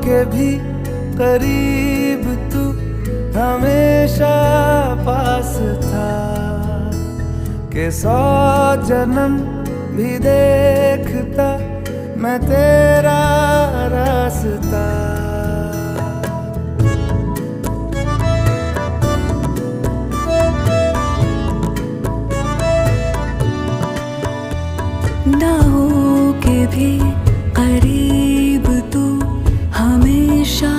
के भी करीब तू हमेशा पास था, कि 100 जन्म भी देखता मैं तेरा रास्ता। ना हो के भी करीब तू हमेशा